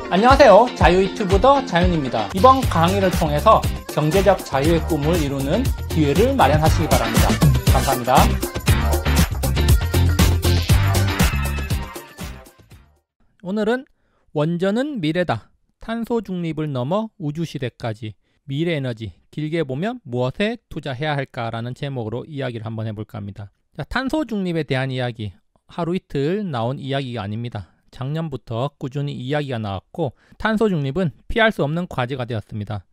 안녕하세요. 자유유튜브더 자윤입니다. 이번 강의를 통해서 경제적 자유의 꿈을 이루는 기회를 마련하시기 바랍니다. 감사합니다. 오늘은 원전은 미래다. 탄소 중립을 넘어 우주시대까지 미래에너지 길게 보면 무엇에 투자해야 할까라는 제목으로 이야기를 한번 해볼까 합니다. 자, 탄소 중립에 대한 이야기, 하루 이틀 나온 이야기가 아닙니다. 작년부터 꾸준히 이야기가 나왔고 탄소 중립은 피할 수 없는 과제가 되었습니다.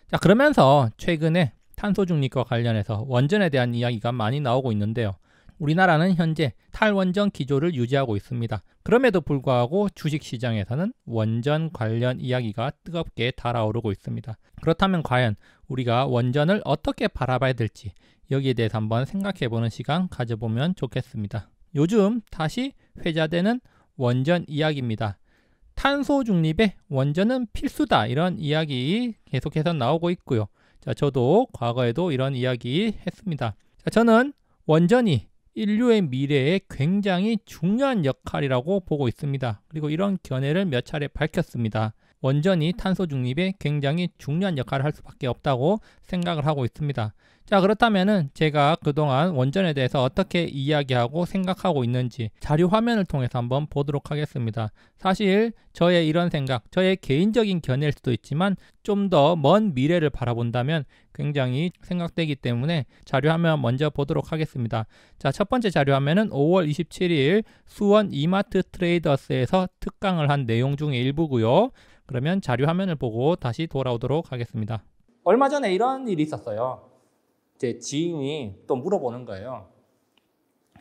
자, 그러면서 최근에 탄소 중립과 관련해서 원전에 대한 이야기가 많이 나오고 있는데요. 우리나라는 현재 탈원전 기조를 유지하고 있습니다. 그럼에도 불구하고 주식시장에서는 원전 관련 이야기가 뜨겁게 달아오르고 있습니다. 그렇다면 과연 우리가 원전을 어떻게 바라봐야 될지 여기에 대해서 한번 생각해보는 시간 가져보면 좋겠습니다. 요즘 다시 회자되는 원전 이야기입니다. 탄소 중립에 원전은 필수다, 이런 이야기 계속해서 나오고 있고요. 자, 저도 과거에도 이런 이야기 했습니다. 자, 저는 원전이 인류의 미래에 굉장히 중요한 역할이라고 보고 있습니다. 그리고 이런 견해를 몇 차례 밝혔습니다. 원전이 탄소 중립에 굉장히 중요한 역할을 할 수밖에 없다고 생각을 하고 있습니다. 자, 그렇다면은 제가 그동안 원전에 대해서 어떻게 이야기하고 생각하고 있는지 자료 화면을 통해서 한번 보도록 하겠습니다. 사실 저의 이런 생각, 저의 개인적인 견해일 수도 있지만 좀 더 먼 미래를 바라본다면 굉장히 생각되기 때문에 자료 화면 먼저 보도록 하겠습니다. 자, 첫 번째 자료 화면은 5월 27일 수원 이마트 트레이더스에서 특강을 한 내용 중에 일부고요. 그러면 자료 화면을 보고 다시 돌아오도록 하겠습니다. 얼마 전에 이런 일이 있었어요. 제 지인이 또 물어보는 거예요.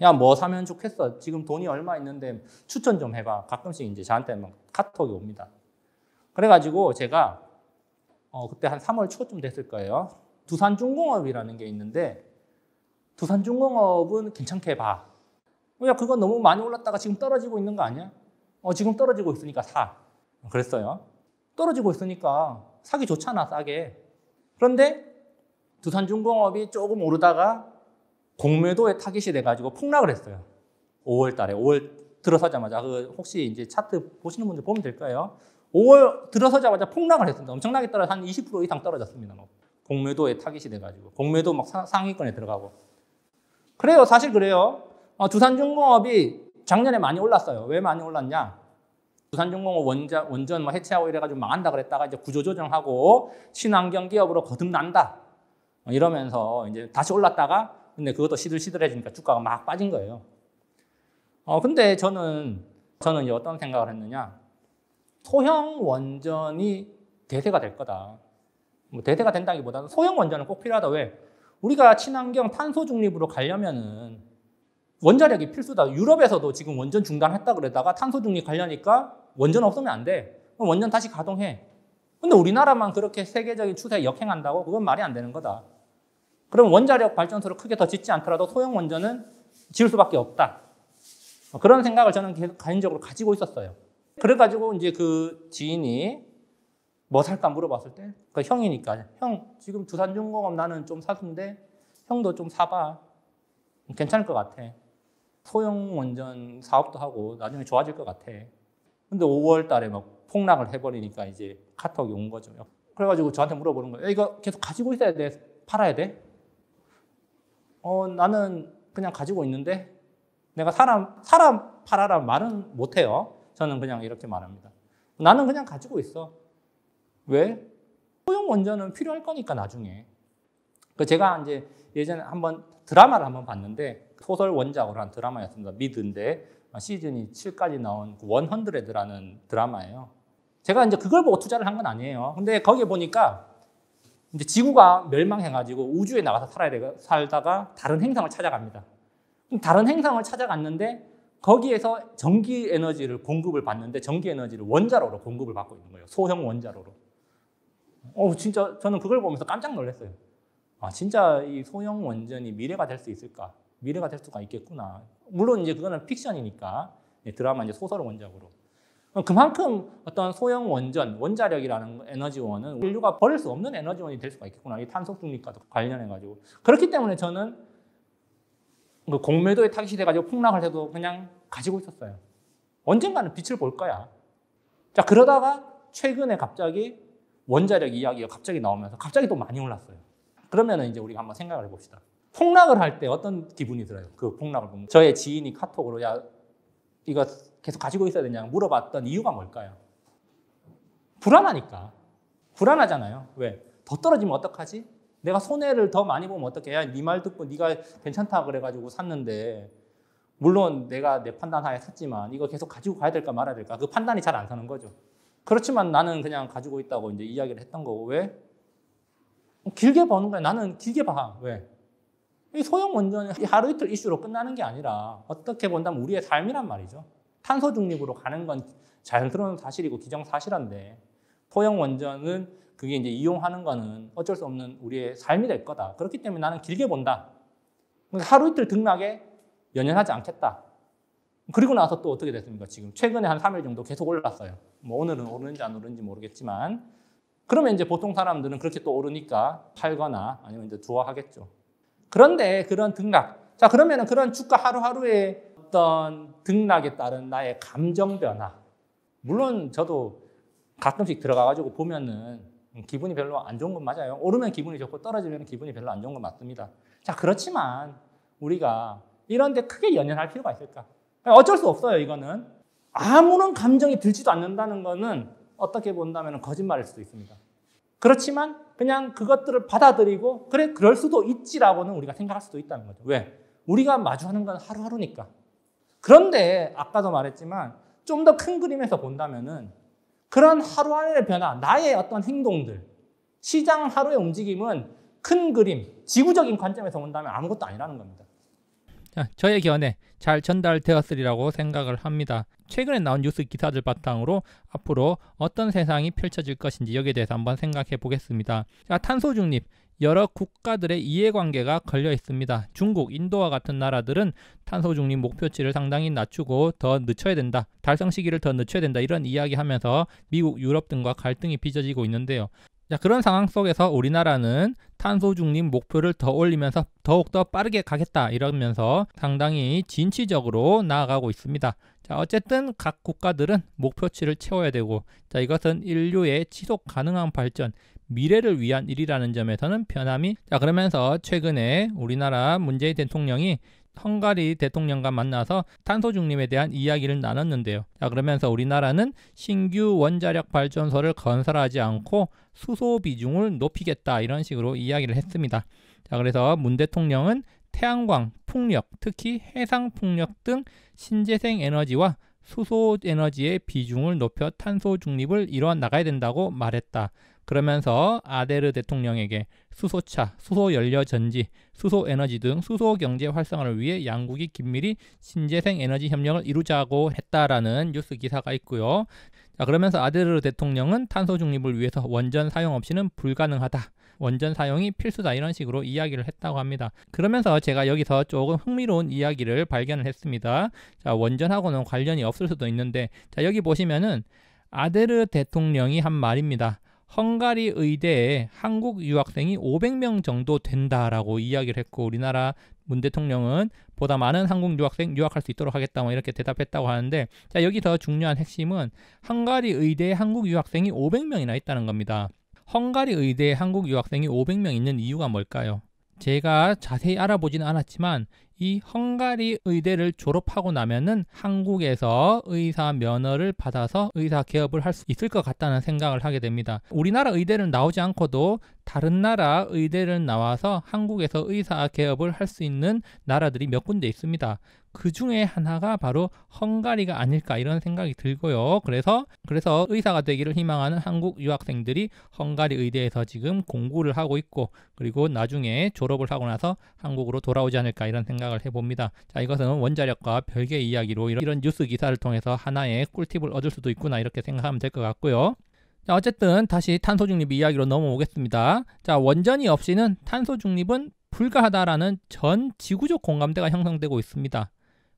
야, 뭐 사면 좋겠어? 지금 돈이 얼마 있는데 추천 좀 해봐. 가끔씩 이제 저한테 막 카톡이 옵니다. 그래가지고 제가 그때 한 3월 초쯤 됐을 거예요. 두산중공업이라는 게 있는데 두산중공업은 괜찮게 봐. 야, 그거 너무 많이 올랐다가 지금 떨어지고 있는 거 아니야? 지금 떨어지고 있으니까 사. 그랬어요. 떨어지고 있으니까 사기 좋잖아, 싸게. 그런데 두산중공업이 조금 오르다가 공매도에 타깃이 돼가지고 폭락을 했어요. 5월 달에. 5월 들어서자마자. 혹시 이제 차트 보시는 분들 보면 될 거예요. 5월 들어서자마자 폭락을 했습니다. 엄청나게 떨어져 한 20% 이상 떨어졌습니다. 공매도에 타깃이 돼가지고. 공매도 막 상위권에 들어가고. 그래요. 사실 그래요. 두산중공업이 작년에 많이 올랐어요. 왜 많이 올랐냐? 두산중공업 원전 뭐 해체하고 이래가지고 망한다 그랬다가 이제 구조조정하고 친환경 기업으로 거듭난다. 이러면서 이제 다시 올랐다가 근데 그것도 시들시들해지니까 주가가 막 빠진 거예요. 근데 저는 이제 어떤 생각을 했느냐. 소형 원전이 대세가 될 거다. 뭐 대세가 된다기보다는 소형 원전은 꼭 필요하다. 왜? 우리가 친환경 탄소 중립으로 가려면은 원자력이 필수다. 유럽에서도 지금 원전 중단했다 그러다가 탄소 중립 가려니까 원전 없으면 안 돼. 그럼 원전 다시 가동해. 근데 우리나라만 그렇게 세계적인 추세에 역행한다고? 그건 말이 안 되는 거다. 그럼 원자력 발전소를 크게 더 짓지 않더라도 소형 원전은 지을 수밖에 없다. 그런 생각을 저는 개인적으로 가지고 있었어요. 그래가지고 이제 그 지인이 뭐 살까 물어봤을 때, 그 형이니까, 형, 지금 두산중공업 나는 좀 사수인데 형도 좀 사봐. 괜찮을 것 같아. 소형 원전 사업도 하고 나중에 좋아질 것 같아. 근데 5월 달에 막 폭락을 해버리니까 이제 카톡이 온 거죠. 그래가지고 저한테 물어보는 거예요. 이거 계속 가지고 있어야 돼? 팔아야 돼? 나는 그냥 가지고 있는데 내가 사람 팔아라 말은 못해요. 저는 그냥 이렇게 말합니다. 나는 그냥 가지고 있어. 왜? 소형 원전은 필요할 거니까 나중에. 제가 이제 예전에 한번 드라마를 한번 봤는데 소설 원작으로 한 드라마였습니다. 미드인데 시즌이 7까지 나온 100라는 드라마예요. 제가 이제 그걸 보고 투자를 한 건 아니에요. 근데 거기에 보니까 이제 지구가 멸망해가지고 우주에 나가서 살다가 다른 행성을 찾아갑니다. 다른 행성을 찾아갔는데 거기에서 전기 에너지를 공급을 받는데 전기 에너지를 원자로로 공급을 받고 있는 거예요. 소형 원자로로. 진짜 저는 그걸 보면서 깜짝 놀랐어요. 진짜 이 소형 원전이 미래가 될 수 있을까? 미래가 될 수가 있겠구나. 물론 이제 그거는 픽션이니까 드라마 이제 소설 원작으로. 그만큼 어떤 소형 원전, 원자력이라는 에너지원은 인류가 버릴 수 없는 에너지원이 될 수가 있겠구나. 이 탄소 중립과도 관련해가지고. 그렇기 때문에 저는 그 공매도에 타깃이 돼가지고 폭락을 해도 그냥 가지고 있었어요. 언젠가는 빛을 볼 거야. 자, 그러다가 최근에 갑자기 원자력 이야기가 갑자기 나오면서 갑자기 또 많이 올랐어요. 그러면 이제 우리가 한번 생각을 해봅시다. 폭락을 할 때 어떤 기분이 들어요? 그 폭락을 보면. 저의 지인이 카톡으로 야 이거 계속 가지고 있어야 되냐 물어봤던 이유가 뭘까요? 불안하니까. 불안하잖아요. 왜? 더 떨어지면 어떡하지? 내가 손해를 더 많이 보면 어떡해? 야, 네 말 듣고 네가 괜찮다 그래가지고 샀는데 물론 내가 내 판단하에 샀지만 이거 계속 가지고 가야 될까 말아야 될까? 그 판단이 잘 안 서는 거죠. 그렇지만 나는 그냥 가지고 있다고 이제 이야기를 했던 거고. 왜? 길게 보는 거야. 나는 길게 봐. 왜? 이 소형 원전이 하루 이틀 이슈로 끝나는 게 아니라 어떻게 본다면 우리의 삶이란 말이죠. 탄소 중립으로 가는 건 자연스러운 사실이고 기정사실한데 소형 원전은 그게 이제 이용하는 거는 어쩔 수 없는 우리의 삶이 될 거다. 그렇기 때문에 나는 길게 본다. 하루 이틀 등락에 연연하지 않겠다. 그리고 나서 또 어떻게 됐습니까? 지금 최근에 한 3일 정도 계속 올랐어요. 뭐 오늘은 오르는지 안 오르는지 모르겠지만 그러면 이제 보통 사람들은 그렇게 또 오르니까 팔거나 아니면 이제 두어하겠죠. 그런데 그런 등락, 자 그러면은 그런 주가 하루하루의 어떤 등락에 따른 나의 감정 변화, 물론 저도 가끔씩 들어가가지고 보면은 기분이 별로 안 좋은 건 맞아요. 오르면 기분이 좋고 떨어지면 기분이 별로 안 좋은 건 맞습니다. 자 그렇지만 우리가 이런 데 크게 연연할 필요가 있을까? 어쩔 수 없어요. 이거는 아무런 감정이 들지도 않는다는 거는 어떻게 본다면 거짓말일 수도 있습니다. 그렇지만 그냥 그것들을 받아들이고 그래 그럴 수도 있지라고는 우리가 생각할 수도 있다는 거죠. 왜? 우리가 마주하는 건 하루하루니까. 그런데 아까도 말했지만 좀 더 큰 그림에서 본다면은 그런 하루하루의 변화, 나의 어떤 행동들, 시장 하루의 움직임은 큰 그림, 지구적인 관점에서 본다면 아무것도 아니라는 겁니다. 자, 저의 견해 잘 전달되었으리라고 생각을 합니다. 최근에 나온 뉴스 기사들 바탕으로 앞으로 어떤 세상이 펼쳐질 것인지 여기에 대해서 한번 생각해 보겠습니다. 자, 탄소 중립. 여러 국가들의 이해관계가 걸려 있습니다. 중국, 인도와 같은 나라들은 탄소 중립 목표치를 상당히 낮추고 더 늦춰야 된다. 달성 시기를 더 늦춰야 된다. 이런 이야기하면서 미국, 유럽 등과 갈등이 빚어지고 있는데요. 자, 그런 상황 속에서 우리나라는 탄소 중립 목표를 더 올리면서 더욱더 빠르게 가겠다 이러면서 상당히 진취적으로 나아가고 있습니다. 자, 어쨌든 각 국가들은 목표치를 채워야 되고, 자, 이것은 인류의 지속 가능한 발전, 미래를 위한 일이라는 점에서는 변함이. 자, 그러면서 최근에 우리나라 문재인 대통령이 헝가리 대통령과 만나서 탄소 중립에 대한 이야기를 나눴는데요. 자, 그러면서 우리나라는 신규 원자력 발전소를 건설하지 않고 수소 비중을 높이겠다 이런 식으로 이야기를 했습니다. 자, 그래서 문 대통령은 태양광, 풍력, 특히 해상 풍력 등 신재생 에너지와 수소 에너지의 비중을 높여 탄소 중립을 이뤄 나가야 된다고 말했다. 그러면서 아데르 대통령에게 수소차, 수소연료 전지, 수소에너지 등 수소경제 활성화를 위해 양국이 긴밀히 신재생 에너지 협력을 이루자고 했다라는 뉴스 기사가 있고요. 자, 그러면서 아데르 대통령은 탄소 중립을 위해서 원전 사용 없이는 불가능하다. 원전 사용이 필수다 이런 식으로 이야기를 했다고 합니다. 그러면서 제가 여기서 조금 흥미로운 이야기를 발견을 했습니다. 자, 원전하고는 관련이 없을 수도 있는데, 자, 여기 보시면은 아데르 대통령이 한 말입니다. 헝가리 의대에 한국 유학생이 500명 정도 된다라고 이야기를 했고, 우리나라 문 대통령은 보다 많은 한국 유학생 유학할 수 있도록 하겠다 뭐 이렇게 대답했다고 하는데, 자, 여기서 중요한 핵심은 헝가리 의대에 한국 유학생이 500명이나 있다는 겁니다. 헝가리 의대에 한국 유학생이 500명 있는 이유가 뭘까요? 제가 자세히 알아보지는 않았지만 이 헝가리 의대를 졸업하고 나면은 한국에서 의사 면허를 받아서 의사 개업을 할 수 있을 것 같다는 생각을 하게 됩니다. 우리나라 의대를 나오지 않고도 다른 나라 의대를 나와서 한국에서 의사 개업을 할 수 있는 나라들이 몇 군데 있습니다. 그 중에 하나가 바로 헝가리가 아닐까 이런 생각이 들고요. 그래서 의사가 되기를 희망하는 한국 유학생들이 헝가리 의대에서 지금 공부를 하고 있고, 그리고 나중에 졸업을 하고 나서 한국으로 돌아오지 않을까 이런 생각을 해봅니다. 자, 이것은 원자력과 별개의 이야기로 이런 뉴스 기사를 통해서 하나의 꿀팁을 얻을 수도 있구나 이렇게 생각하면 될 것 같고요. 자, 어쨌든 다시 탄소 중립 이야기로 넘어오겠습니다. 자, 원전이 없이는 탄소 중립은 불가하다라는 전 지구적 공감대가 형성되고 있습니다.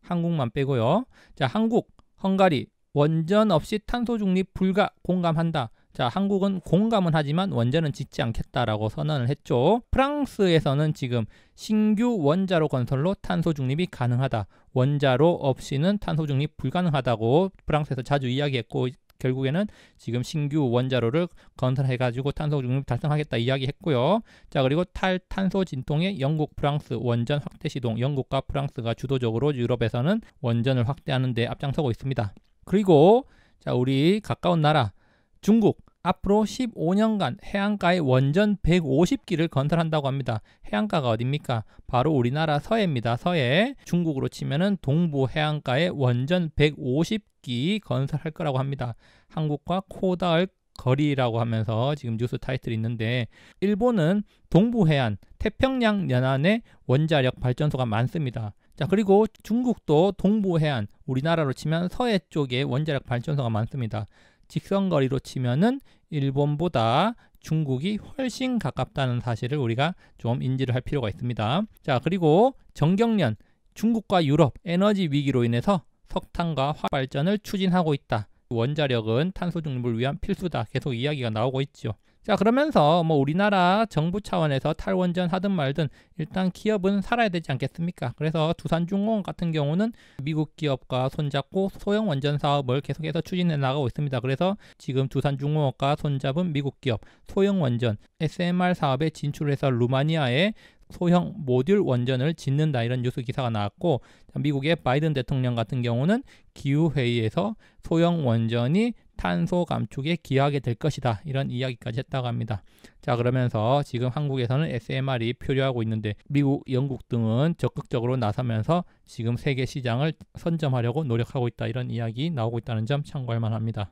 한국만 빼고요. 자, 한국, 헝가리, 원전 없이 탄소 중립 불가 공감한다. 자, 한국은 공감은 하지만 원전은 짓지 않겠다라고 선언을 했죠. 프랑스에서는 지금 신규 원자로 건설로 탄소 중립이 가능하다. 원자로 없이는 탄소 중립 불가능하다고 프랑스에서 자주 이야기했고, 결국에는 지금 신규 원자로를 건설해가지고 탄소 중립 달성하겠다 이야기했고요. 자, 그리고 탈탄소 진통의 영국, 프랑스 원전 확대 시동. 영국과 프랑스가 주도적으로 유럽에서는 원전을 확대하는 데 앞장서고 있습니다. 그리고 자, 우리 가까운 나라 중국 앞으로 15년간 해안가에 원전 150기를 건설한다고 합니다. 해안가가 어딥니까? 바로 우리나라 서해입니다. 서해. 중국으로 치면은 동부 해안가에 원전 150기 건설할 거라고 합니다. 한국과 코닿을 거리라고 하면서 지금 뉴스 타이틀이 있는데, 일본은 동부 해안, 태평양 연안에 원자력 발전소가 많습니다. 자, 그리고 중국도 동부 해안, 우리나라로 치면 서해 쪽에 원자력 발전소가 많습니다. 직선거리로 치면은 일본보다 중국이 훨씬 가깝다는 사실을 우리가 좀 인지를 할 필요가 있습니다. 자, 그리고 정경련, 중국과 유럽 에너지 위기로 인해서 석탄과 화학 발전을 추진하고 있다. 원자력은 탄소 중립을 위한 필수다. 계속 이야기가 나오고 있죠. 자, 그러면서 우리나라 정부 차원에서 탈원전 하든 말든 일단 기업은 살아야 되지 않겠습니까? 그래서 두산중공업 같은 경우는 미국 기업과 손잡고 소형 원전 사업을 계속해서 추진해 나가고 있습니다. 그래서 지금 두산중공업과 손잡은 미국 기업 소형 원전 SMR 사업에 진출해서 루마니아에 소형 모듈 원전을 짓는다, 이런 뉴스 기사가 나왔고, 미국의 바이든 대통령 같은 경우는 기후회의에서 소형 원전이 탄소 감축에 기여하게 될 것이다, 이런 이야기까지 했다고 합니다. 자, 그러면서 지금 한국에서는 SMR이 표류하고 있는데 미국, 영국 등은 적극적으로 나서면서 지금 세계 시장을 선점하려고 노력하고 있다, 이런 이야기 나오고 있다는 점 참고할 만합니다.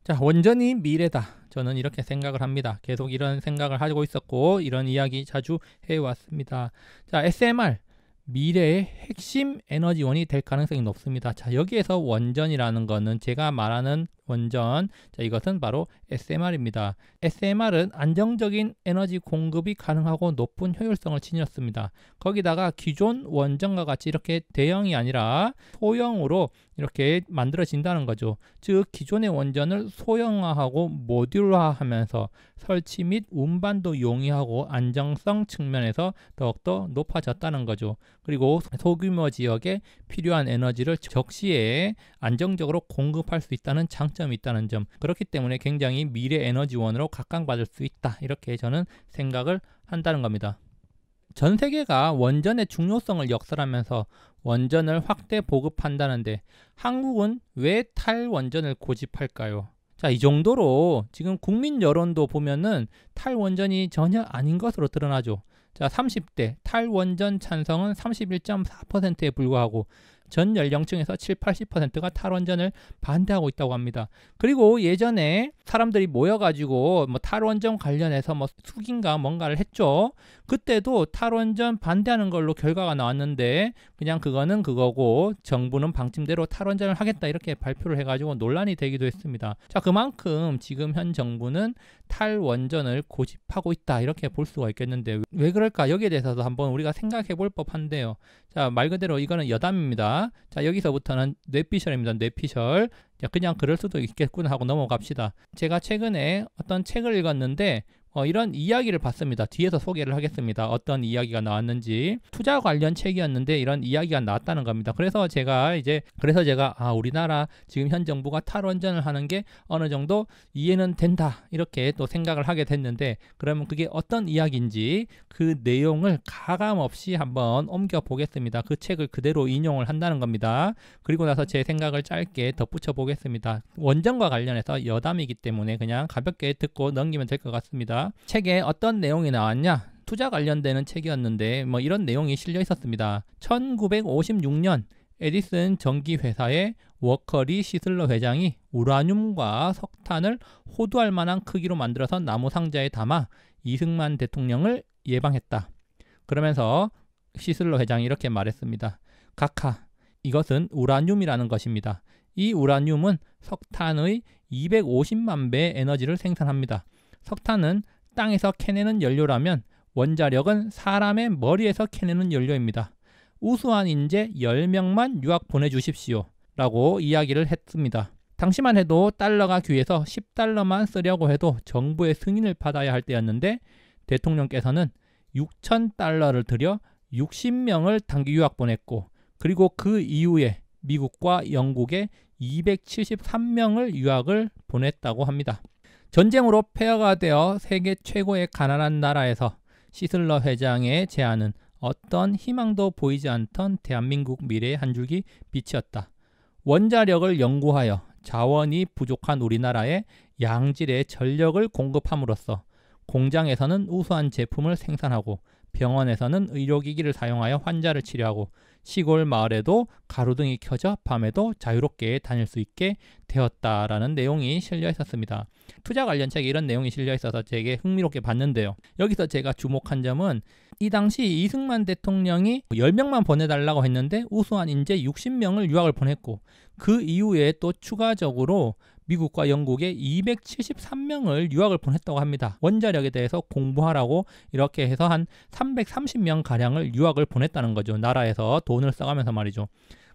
자, 원전이 미래다. 저는 이렇게 생각을 합니다. 계속 이런 생각을 하고 있었고 이런 이야기 자주 해왔습니다. 자, SMR 미래의 핵심 에너지원이 될 가능성이 높습니다. 자, 여기에서 원전이라는 거는 제가 말하는 원전, 자, 이것은 바로 SMR입니다. SMR은 안정적인 에너지 공급이 가능하고 높은 효율성을 지녔습니다. 거기다가 기존 원전과 같이 이렇게 대형이 아니라 소형으로 이렇게 만들어진다는 거죠. 즉 기존의 원전을 소형화하고 모듈화하면서 설치 및 운반도 용이하고 안정성 측면에서 더욱더 높아졌다는 거죠. 그리고 소규모 지역에 필요한 에너지를 적시에 안정적으로 공급할 수 있다는 장점이 있다는 점, 그렇기 때문에 굉장히 미래 에너지원으로 각광받을 수 있다, 이렇게 저는 생각을 한다는 겁니다. 전 세계가 원전의 중요성을 역설하면서 원전을 확대 보급한다는데 한국은 왜 탈원전을 고집할까요? 자, 이 정도로 지금 국민 여론도 보면은 탈원전이 전혀 아닌 것으로 드러나죠. 자, 30대 탈원전 찬성은 31.4%에 불과하고 전 연령층에서 70-80%가 탈원전을 반대하고 있다고 합니다. 그리고 예전에 사람들이 모여가지고 탈원전 관련해서 숙인가 뭔가를 했죠. 그때도 탈원전 반대하는 걸로 결과가 나왔는데 그냥 그거는 그거고 정부는 방침대로 탈원전을 하겠다, 이렇게 발표를 해가지고 논란이 되기도 했습니다. 자, 그만큼 지금 현 정부는 탈원전을 고집하고 있다, 이렇게 볼 수가 있겠는데 왜 그럴까? 여기에 대해서도 한번 우리가 생각해 볼 법한데요. 자, 말 그대로 이거는 여담입니다. 자, 여기서부터는 뇌피셜입니다. 뇌피셜. 자, 그냥 그럴 수도 있겠구나 하고 넘어갑시다. 제가 최근에 어떤 책을 읽었는데 이런 이야기를 봤습니다. 뒤에서 소개를 하겠습니다. 어떤 이야기가 나왔는지. 투자 관련 책이었는데 이런 이야기가 나왔다는 겁니다. 그래서 제가 우리나라 지금 현 정부가 탈원전을 하는 게 어느 정도 이해는 된다, 이렇게 또 생각을 하게 됐는데, 그러면 그게 어떤 이야기인지 그 내용을 가감없이 한번 옮겨 보겠습니다. 그 책을 그대로 인용을 한다는 겁니다. 그리고 나서 제 생각을 짧게 덧붙여 보겠습니다. 원전과 관련해서 여담이기 때문에 그냥 가볍게 듣고 넘기면 될 것 같습니다. 책에 어떤 내용이 나왔냐? 투자 관련되는 책이었는데 이런 내용이 실려 있었습니다. 1956년 에디슨 전기회사의 워커리 시슬러 회장이 우라늄과 석탄을 호두알 만한 크기로 만들어서 나무 상자에 담아 이승만 대통령을 예방했다. 그러면서 시슬러 회장이 이렇게 말했습니다. 각하, 이것은 우라늄이라는 것입니다. 이 우라늄은 석탄의 250만 배의 에너지를 생산합니다. 석탄은 땅에서 캐내는 연료라면 원자력은 사람의 머리에서 캐내는 연료입니다. 우수한 인재 10명만 유학 보내주십시오, 라고 이야기를 했습니다. 당시만 해도 달러가 귀해서 10달러만 쓰려고 해도 정부의 승인을 받아야 할 때였는데 대통령께서는 6,000달러를 들여 60명을 단기 유학 보냈고, 그리고 그 이후에 미국과 영국에 273명을 유학을 보냈다고 합니다. 전쟁으로 폐허가 되어 세계 최고의 가난한 나라에서 시슬러 회장의 제안은 어떤 희망도 보이지 않던 대한민국 미래의 한 줄기 빛이었다. 원자력을 연구하여 자원이 부족한 우리나라에 양질의 전력을 공급함으로써 공장에서는 우수한 제품을 생산하고 병원에서는 의료기기를 사용하여 환자를 치료하고 시골 마을에도 가로등이 켜져 밤에도 자유롭게 다닐 수 있게 되었다라는 내용이 실려 있었습니다. 투자 관련 책에 이런 내용이 실려 있어서 되게 흥미롭게 봤는데요. 여기서 제가 주목한 점은 이 당시 이승만 대통령이 10명만 보내달라고 했는데 우수한 인재 60명을 유학을 보냈고 그 이후에 또 추가적으로 미국과 영국에 273명을 유학을 보냈다고 합니다. 원자력에 대해서 공부하라고 이렇게 해서 한 330명 가량을 유학을 보냈다는 거죠. 나라에서 돈을 써가면서 말이죠.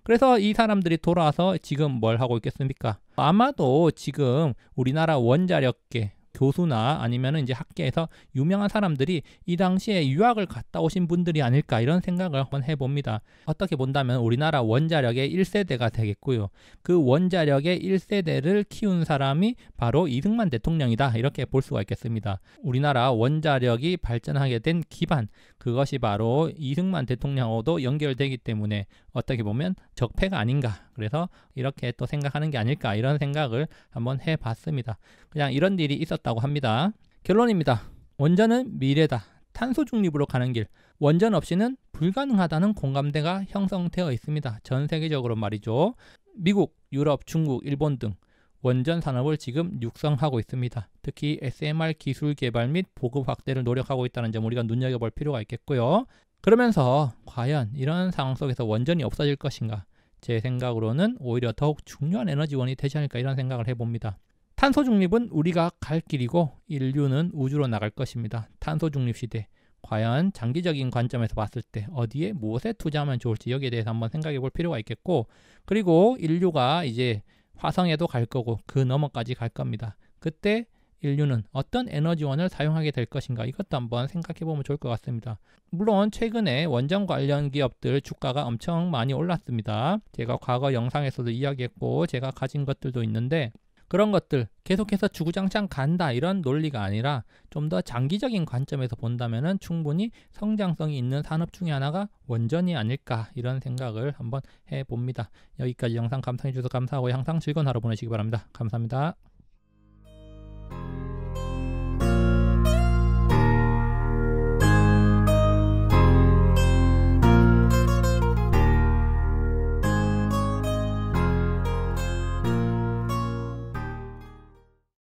그래서 이 사람들이 돌아와서 지금 뭘 하고 있겠습니까? 아마도 지금 우리나라 원자력계 교수나 아니면 이제 학계에서 유명한 사람들이 이 당시에 유학을 갔다 오신 분들이 아닐까 이런 생각을 한번 해봅니다. 어떻게 본다면 우리나라 원자력의 1세대가 되겠고요. 그 원자력의 1세대를 키운 사람이 바로 이승만 대통령이다 이렇게 볼 수가 있겠습니다. 우리나라 원자력이 발전하게 된 기반 그것이 바로 이승만 대통령하고도 연결되기 때문에 어떻게 보면 적폐가 아닌가 그래서 이렇게 또 생각하는 게 아닐까 이런 생각을 한번 해봤습니다. 그냥 이런 일이 있었다고 합니다. 결론입니다. 원전은 미래다. 탄소 중립으로 가는 길. 원전 없이는 불가능하다는 공감대가 형성되어 있습니다. 전 세계적으로 말이죠. 미국, 유럽, 중국, 일본 등 원전 산업을 지금 육성하고 있습니다. 특히 SMR 기술 개발 및 보급 확대를 노력하고 있다는 점 우리가 눈여겨볼 필요가 있겠고요. 그러면서 과연 이런 상황 속에서 원전이 없어질 것인가? 제 생각으로는 오히려 더욱 중요한 에너지원이 되지 않을까 이런 생각을 해봅니다. 탄소 중립은 우리가 갈 길이고 인류는 우주로 나갈 것입니다. 탄소 중립 시대. 과연 장기적인 관점에서 봤을 때 어디에 무엇에 투자하면 좋을지 여기에 대해서 한번 생각해 볼 필요가 있겠고 그리고 인류가 이제 화성에도 갈 거고 그 너머까지 갈 겁니다. 그때 인류는 어떤 에너지원을 사용하게 될 것인가 이것도 한번 생각해 보면 좋을 것 같습니다. 물론 최근에 원전 관련 기업들 주가가 엄청 많이 올랐습니다. 제가 과거 영상에서도 이야기했고 제가 가진 것들도 있는데 그런 것들 계속해서 주구장창 간다 이런 논리가 아니라 좀 더 장기적인 관점에서 본다면 충분히 성장성이 있는 산업 중에 하나가 원전이 아닐까 이런 생각을 한번 해봅니다. 여기까지 영상 감상해 주셔서 감사하고 항상 즐거운 하루 보내시기 바랍니다. 감사합니다.